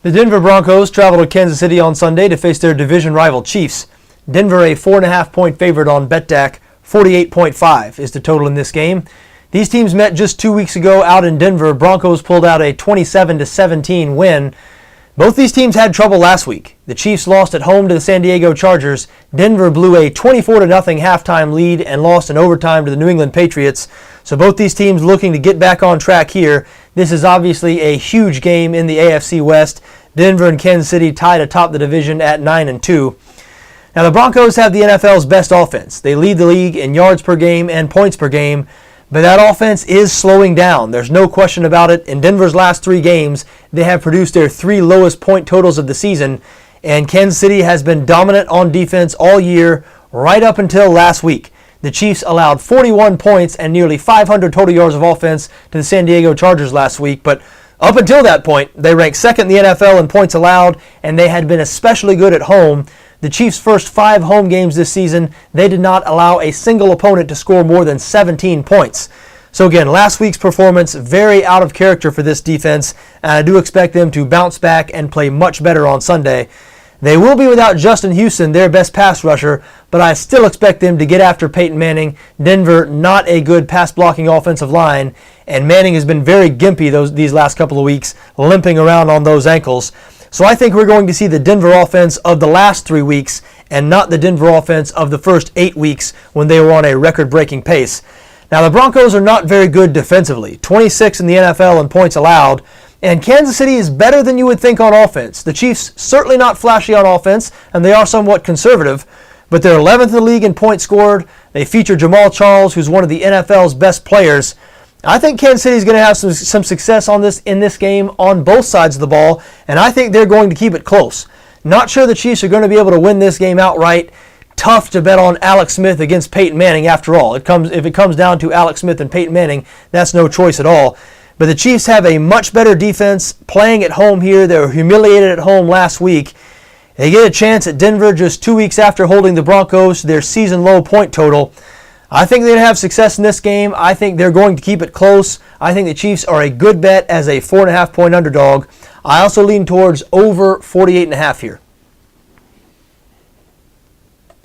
The Denver Broncos travel to Kansas City on Sunday to face their division rival Chiefs. Denver a 4.5-point favorite on BETDAQ. 48.5 is the total in this game. These teams met just 2 weeks ago out in Denver. Broncos pulled out a 27-17 win. Both these teams had trouble last week. The Chiefs lost at home to the San Diego Chargers. Denver blew a 24-0 halftime lead and lost in overtime to the New England Patriots. So both these teams looking to get back on track here. This is obviously a huge game in the AFC West. Denver and Kansas City tied atop the division at 9-2. Now the Broncos have the NFL's best offense. They lead the league in yards per game and points per game. But that offense is slowing down. There's no question about it. In Denver's last 3 games, they have produced their 3 lowest point totals of the season. And Kansas City has been dominant on defense all year, right up until last week. The Chiefs allowed 41 points and nearly 500 total yards of offense to the San Diego Chargers last week. But up until that point, they ranked second in the NFL in points allowed, and they had been especially good at home. The Chiefs' first 5 home games this season, they did not allow a single opponent to score more than 17 points. So again, last week's performance, very out of character for this defense, and I do expect them to bounce back and play much better on Sunday. They will be without Justin Houston, their best pass rusher, but I still expect them to get after Peyton Manning. Denver, not a good pass-blocking offensive line, and Manning has been very gimpy these last couple of weeks, limping around on those ankles. So I think we're going to see the Denver offense of the last 3 weeks and not the Denver offense of the first 8 weeks when they were on a record-breaking pace. Now the Broncos are not very good defensively, 26 in the NFL in points allowed, and Kansas City is better than you would think on offense. The Chiefs certainly not flashy on offense, and they are somewhat conservative, but they're 11th in the league in points scored. They feature Jamal Charles, who's one of the NFL's best players. I think Kansas City is going to have some success in this game on both sides of the ball, and I think they're going to keep it close. Not sure the Chiefs are going to be able to win this game outright. Tough to bet on Alex Smith against Peyton Manning after all. If it comes down to Alex Smith and Peyton Manning, that's no choice at all. But the Chiefs have a much better defense playing at home here. They were humiliated at home last week. They get a chance at Denver just 2 weeks after holding the Broncos to their season-low point total. I think they're going to have success in this game. I think they're going to keep it close. I think the Chiefs are a good bet as a 4.5-point underdog. I also lean towards over 48.5 here.